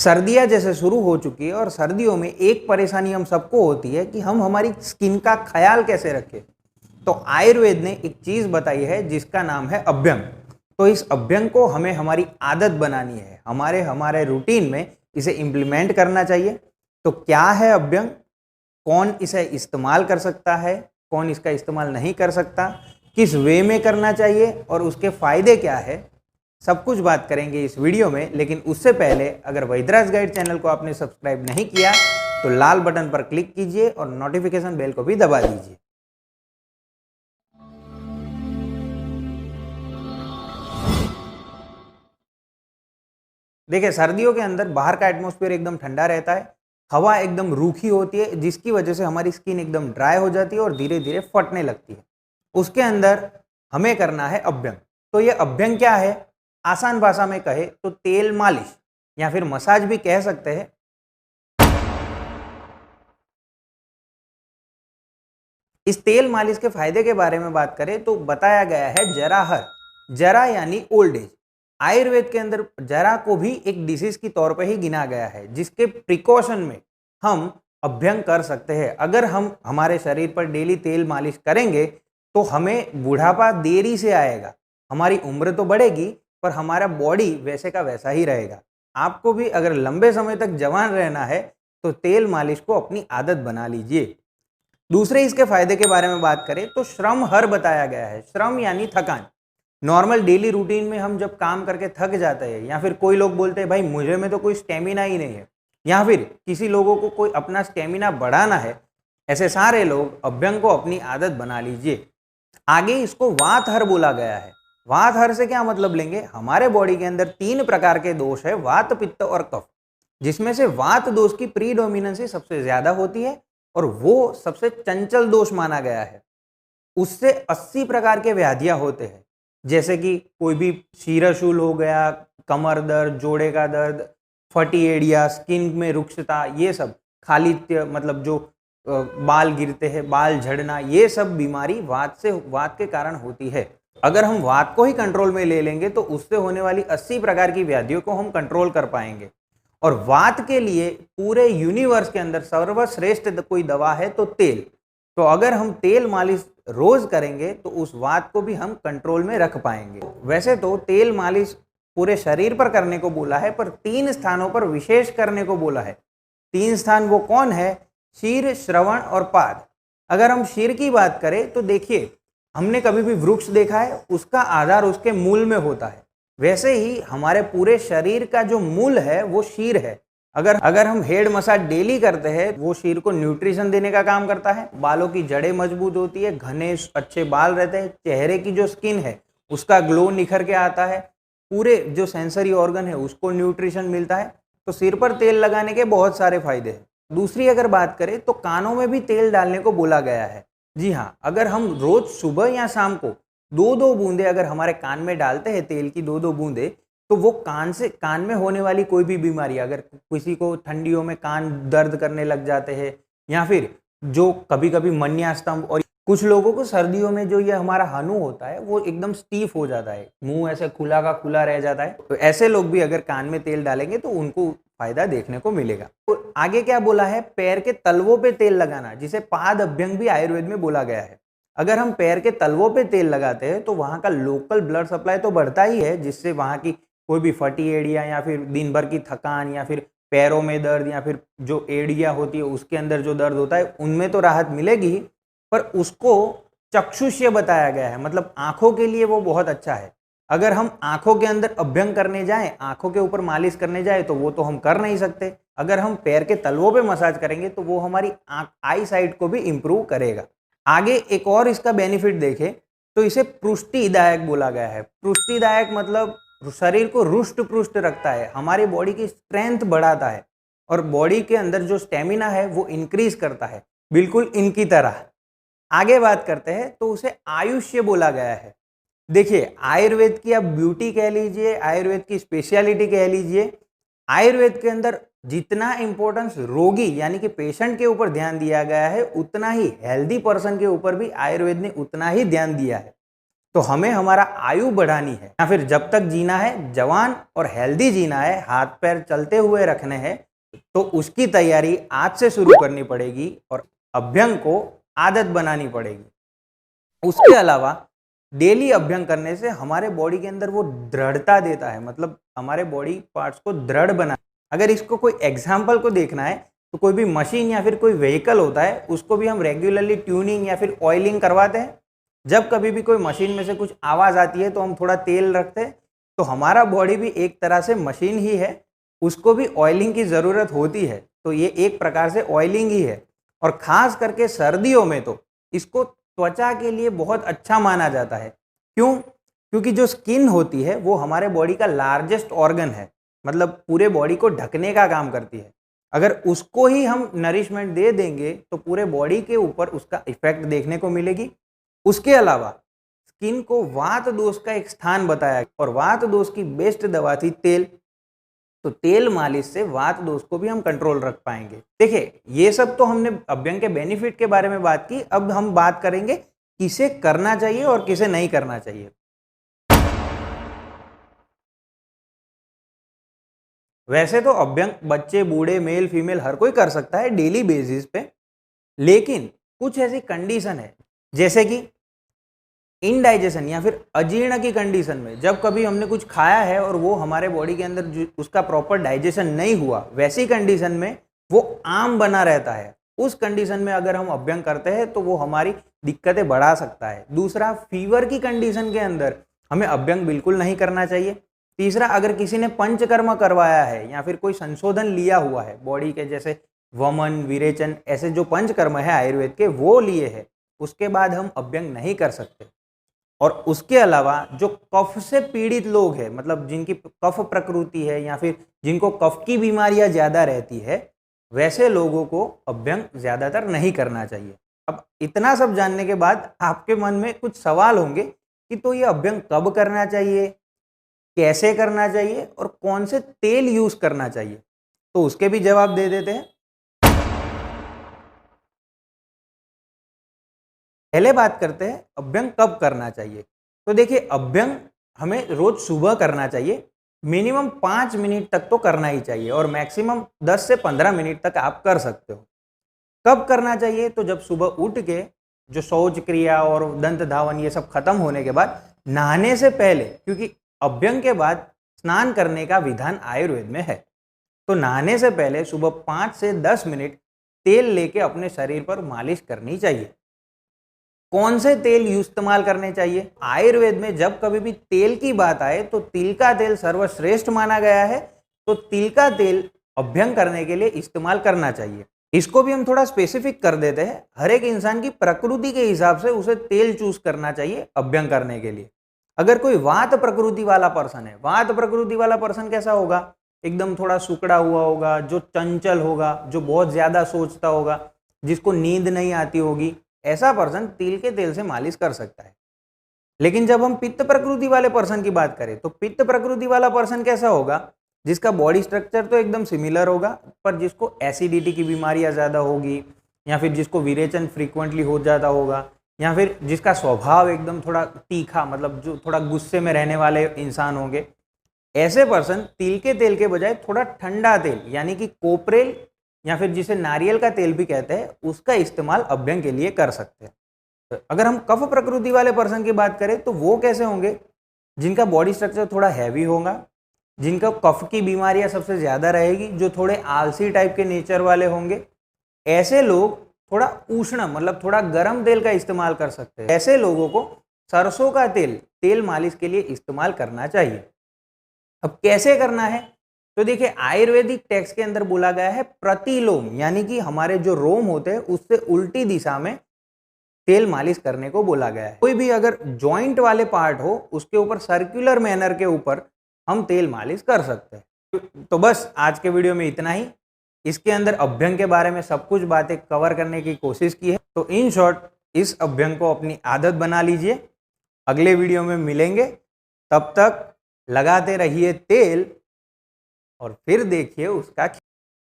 सर्दियाँ जैसे शुरू हो चुकी है और सर्दियों में एक परेशानी हम सबको होती है कि हम हमारी स्किन का ख्याल कैसे रखें। तो आयुर्वेद ने एक चीज़ बताई है जिसका नाम है अभ्यंग। तो इस अभ्यंग को हमें हमारी आदत बनानी है, हमारे हमारे रूटीन में इसे इम्प्लीमेंट करना चाहिए। तो क्या है अभ्यंग, कौन इसे इस्तेमाल कर सकता है, कौन इसका इस्तेमाल नहीं कर सकता, किस वे में करना चाहिए और उसके फायदे क्या है, सब कुछ बात करेंगे इस वीडियो में। लेकिन उससे पहले अगर वैद्यराज गाइड चैनल को आपने सब्सक्राइब नहीं किया तो लाल बटन पर क्लिक कीजिए और नोटिफिकेशन बेल को भी दबा दीजिए। देखिए, सर्दियों के अंदर बाहर का एटमॉस्फेयर एकदम ठंडा रहता है, हवा एकदम रूखी होती है जिसकी वजह से हमारी स्किन एकदम ड्राई हो जाती है और धीरे धीरे फटने लगती है। उसके अंदर हमें करना है अभ्यंग। तो ये अभ्यंग क्या है, आसान भाषा में कहे तो तेल मालिश या फिर मसाज भी कह सकते हैं। इस तेल मालिश के फायदे के बारे में बात करें तो बताया गया है जराहर, जरा यानी ओल्ड एज। आयुर्वेद के अंदर जरा को भी एक डिसीज की तौर पर ही गिना गया है जिसके प्रिकॉशन में हम अभ्यंग कर सकते हैं। अगर हम हमारे शरीर पर डेली तेल मालिश करेंगे तो हमें बुढ़ापा देरी से आएगा, हमारी उम्र तो बढ़ेगी पर हमारा बॉडी वैसे का वैसा ही रहेगा। आपको भी अगर लंबे समय तक जवान रहना है तो तेल मालिश को अपनी आदत बना लीजिए। दूसरे इसके फायदे के बारे में बात करें तो श्रम हर बताया गया है। श्रम यानी थकान। नॉर्मल डेली रूटीन में हम जब काम करके थक जाते हैं या फिर कोई लोग बोलते हैं भाई मुझे में तो कोई स्टेमिना ही नहीं है, या फिर किसी लोगों को कोई अपना स्टेमिना बढ़ाना है, ऐसे सारे लोग अभ्यंग को अपनी आदत बना लीजिए। आगे इसको वातहर बोला गया है। वातहर से क्या मतलब लेंगे, हमारे बॉडी के अंदर 3 प्रकार के दोष है, वात पित्त और कफ, जिसमें से वात दोष की प्रीडोमिनेंसी सबसे ज्यादा होती है और वो सबसे चंचल दोष माना गया है। उससे 80 प्रकार के व्याधियां होते हैं, जैसे कि कोई भी शीरशूल हो गया, कमर दर्द, जोड़े का दर्द, फटी एड़िया, स्किन में रुक्षता, ये सब खालित्य मतलब जो बाल गिरते हैं, बाल झड़ना, ये सब बीमारी वात के कारण होती है। अगर हम वात को ही कंट्रोल में ले लेंगे तो उससे होने वाली 80 प्रकार की व्याधियों को हम कंट्रोल कर पाएंगे। और वात के लिए पूरे यूनिवर्स के अंदर सर्वश्रेष्ठ कोई दवा है तो तेल। तो अगर हम तेल मालिश रोज करेंगे तो उस वात को भी हम कंट्रोल में रख पाएंगे। वैसे तो तेल मालिश पूरे शरीर पर करने को बोला है पर 3 स्थानों पर विशेष करने को बोला है। 3 स्थान वो कौन है, शीर, श्रवण और पाद। अगर हम शीर की बात करें तो देखिए, हमने कभी भी वृक्ष देखा है, उसका आधार उसके मूल में होता है। वैसे ही हमारे पूरे शरीर का जो मूल है वो शीर है। अगर हम हेड मसाज डेली करते हैं, वो शीर को न्यूट्रिशन देने का काम करता है, बालों की जड़ें मजबूत होती है, घने अच्छे बाल रहते हैं, चेहरे की जो स्किन है उसका ग्लो निखर के आता है, पूरे जो सेंसरी ऑर्गन है उसको न्यूट्रिशन मिलता है। तो सिर पर तेल लगाने के बहुत सारे फायदे हैं। दूसरी अगर बात करें तो कानों में भी तेल डालने को बोला गया है। जी हाँ, अगर हम रोज सुबह या शाम को 2-2 बूंदे अगर हमारे कान में डालते हैं तेल की, 2-2 बूंदे, तो वो कान में होने वाली कोई भी बीमारी, अगर किसी को ठंडियों में कान दर्द करने लग जाते हैं या फिर जो कभी कभी मन्यास्तंभ, और कुछ लोगों को सर्दियों में जो ये हमारा हनु होता है वो एकदम स्टीफ हो जाता है, मुंह ऐसे खुला का खुला रह जाता है, तो ऐसे लोग भी अगर कान में तेल डालेंगे तो उनको फायदा देखने को मिलेगा। तो आगे क्या बोला है, पैर के तलवों पे तेल लगाना, जिसे पाद अभ्यंग भी आयुर्वेद में बोला गया है। अगर हम पैर के तलवों पे तेल लगाते हैं तो वहां का लोकल ब्लड सप्लाई तो बढ़ता ही है, जिससे वहां की कोई भी फटी एड़िया या फिर दिन भर की थकान या फिर पैरों में दर्द या फिर जो एड़िया होती है उसके अंदर जो दर्द होता है उनमें तो राहत मिलेगी, पर उसको चक्षुष्य बताया गया है, मतलब आंखों के लिए वो बहुत अच्छा है। अगर हम आंखों के अंदर अभ्यंग करने जाएं, आंखों के ऊपर मालिश करने जाए तो वो तो हम कर नहीं सकते। अगर हम पैर के तलवों पे मसाज करेंगे तो वो हमारी आई साइट को भी इंप्रूव करेगा। आगे एक और इसका बेनिफिट देखें तो इसे पुष्टिदायक बोला गया है। पुष्टिदायक मतलब शरीर को रुष्ट पुष्ट रखता है, हमारी बॉडी की स्ट्रेंथ बढ़ाता है और बॉडी के अंदर जो स्टेमिना है वो इंक्रीज करता है, बिल्कुल इनकी तरह। आगे बात करते हैं तो उसे आयुष्य बोला गया है। देखिए, आयुर्वेद की आप ब्यूटी कह लीजिए, आयुर्वेद की स्पेशलिटी कह लीजिए, आयुर्वेद के अंदर जितना इंपॉर्टेंस रोगी यानी कि पेशेंट के ऊपर ध्यान दिया गया है, उतना ही हेल्दी पर्सन के ऊपर भी आयुर्वेद ने उतना ही ध्यान दिया है। तो हमें हमारा आयु बढ़ानी है या फिर जब तक जीना है, जवान और हेल्दी जीना है, हाथ पैर चलते हुए रखने हैं, तो उसकी तैयारी आज से शुरू करनी पड़ेगी और अभ्यंग को आदत बनानी पड़ेगी। उसके अलावा डेली अभ्यंग करने से हमारे बॉडी के अंदर वो दृढ़ता देता है, मतलब हमारे बॉडी पार्ट्स को दृढ़ बना। अगर इसको कोई एग्जाम्पल को देखना है तो कोई भी मशीन या फिर कोई व्हीकल होता है, उसको भी हम रेगुलरली ट्यूनिंग या फिर ऑयलिंग करवाते हैं। जब कभी भी कोई मशीन में से कुछ आवाज़ आती है तो हम थोड़ा तेल रखते हैं। तो हमारा बॉडी भी एक तरह से मशीन ही है, उसको भी ऑयलिंग की ज़रूरत होती है। तो ये एक प्रकार से ऑयलिंग ही है और ख़ास करके सर्दियों में तो इसको त्वचा के लिए बहुत अच्छा माना जाता है। क्यों? क्योंकि जो स्किन होती है वो हमारे बॉडी का लार्जेस्ट ऑर्गन है, मतलब पूरे बॉडी को ढकने का काम करती है। अगर उसको ही हम नरिशमेंट दे देंगे तो पूरे बॉडी के ऊपर उसका इफेक्ट देखने को मिलेगी। उसके अलावा स्किन को वात दोष का एक स्थान बताया और वात दोष की बेस्ट दवा थी तेल। तो तेल मालिश से वात दोष को भी हम कंट्रोल रख पाएंगे। देखिए, ये सब तो हमने अभ्यंग के बेनिफिट के बारे में बात की। अब हम बात करेंगे किसे करना चाहिए और किसे नहीं करना चाहिए। वैसे तो अभ्यंग बच्चे, बूढ़े, मेल फीमेल हर कोई कर सकता है डेली बेसिस पे, लेकिन कुछ ऐसी कंडीशन है जैसे कि इनडाइजेशन या फिर अजीर्ण की कंडीशन में, जब कभी हमने कुछ खाया है और वो हमारे बॉडी के अंदर उसका प्रॉपर डाइजेशन नहीं हुआ, वैसी कंडीशन में वो आम बना रहता है। उस कंडीशन में अगर हम अभ्यंग करते हैं तो वो हमारी दिक्कतें बढ़ा सकता है। दूसरा, फीवर की कंडीशन के अंदर हमें अभ्यंग बिल्कुल नहीं करना चाहिए। तीसरा, अगर किसी ने पंचकर्म करवाया है या फिर कोई संशोधन लिया हुआ है बॉडी के, जैसे वमन, विरेचन, ऐसे जो पंचकर्म है आयुर्वेद के वो लिए हैं, उसके बाद हम अभ्यंग नहीं कर सकते। और उसके अलावा जो कफ से पीड़ित लोग हैं, मतलब जिनकी कफ प्रकृति है या फिर जिनको कफ की बीमारियां ज़्यादा रहती है, वैसे लोगों को अभ्यंग ज़्यादातर नहीं करना चाहिए। अब इतना सब जानने के बाद आपके मन में कुछ सवाल होंगे कि तो ये अभ्यंग कब करना चाहिए, कैसे करना चाहिए और कौन से तेल यूज़ करना चाहिए। तो उसके भी जवाब दे देते हैं। पहले बात करते हैं अभ्यंग कब करना चाहिए। तो देखिए, अभ्यंग हमें रोज सुबह करना चाहिए। मिनिमम 5 मिनट तक तो करना ही चाहिए और मैक्सिमम 10 से 15 मिनट तक आप कर सकते हो। कब करना चाहिए? तो जब सुबह उठ के जो शौच क्रिया और दंत धावन ये सब खत्म होने के बाद, नहाने से पहले, क्योंकि अभ्यंग के बाद स्नान करने का विधान आयुर्वेद में है। तो नहाने से पहले सुबह 5 से 10 मिनट तेल लेके अपने शरीर पर मालिश करनी चाहिए। कौन से तेल इस्तेमाल करने चाहिए? आयुर्वेद में जब कभी भी तेल की बात आए तो तिल का तेल सर्वश्रेष्ठ माना गया है। तो तिल का तेल अभ्यंग करने के लिए इस्तेमाल करना चाहिए। इसको भी हम थोड़ा स्पेसिफिक कर देते हैं। हर एक इंसान की प्रकृति के हिसाब से उसे तेल चूज करना चाहिए अभ्यंग करने के लिए। अगर कोई वात प्रकृति वाला पर्सन है, वात प्रकृति वाला पर्सन कैसा होगा? एकदम थोड़ा सुकड़ा हुआ होगा, जो चंचल होगा, जो बहुत ज्यादा सोचता होगा, जिसको नींद नहीं आती होगी, ऐसा पर्सन तिल के तेल से मालिश कर सकता है। लेकिन जब हम पित्त प्रकृति वाले पर्सन की बात करें तो पित्त प्रकृति वाला पर्सन कैसा होगा? जिसका बॉडी स्ट्रक्चर तो एकदम सिमिलर होगा, पर जिसको एसिडिटी की बीमारियां ज़्यादा होगी, या फिर जिसको विरेचन फ्रीक्वेंटली हो जाता होगा, या फिर जिसका स्वभाव एकदम थोड़ा तीखा, मतलब जो थोड़ा गुस्से में रहने वाले इंसान होंगे, ऐसे पर्सन तिल के तेल के बजाय थोड़ा ठंडा तेल यानी कि कोपरेल या फिर जिसे नारियल का तेल भी कहते हैं, उसका इस्तेमाल अभ्यंग के लिए कर सकते हैं। तो अगर हम कफ प्रकृति वाले पर्सन की बात करें तो वो कैसे होंगे? जिनका बॉडी स्ट्रक्चर थोड़ा हैवी होगा, जिनका कफ की बीमारियां सबसे ज़्यादा रहेगी, जो थोड़े आलसी टाइप के नेचर वाले होंगे, ऐसे लोग थोड़ा उष्ण, मतलब थोड़ा गर्म तेल का इस्तेमाल कर सकते हैं। ऐसे लोगों को सरसों का तेल मालिश के लिए इस्तेमाल करना चाहिए। अब कैसे करना है? तो देखिए, आयुर्वेदिक टेक्स्ट के अंदर बोला गया है प्रतिलोम, यानी कि हमारे जो रोम होते हैं उससे उल्टी दिशा में तेल मालिश करने को बोला गया है। कोई भी अगर जॉइंट वाले पार्ट हो उसके ऊपर सर्कुलर मैनर के ऊपर हम तेल मालिश कर सकते हैं। तो बस आज के वीडियो में इतना ही। इसके अंदर अभ्यंग के बारे में सब कुछ बातें कवर करने की कोशिश की है। तो इन शॉर्ट, इस अभ्यंग को अपनी आदत बना लीजिए। अगले वीडियो में मिलेंगे, तब तक लगाते रहिए तेल और फिर देखिए उसका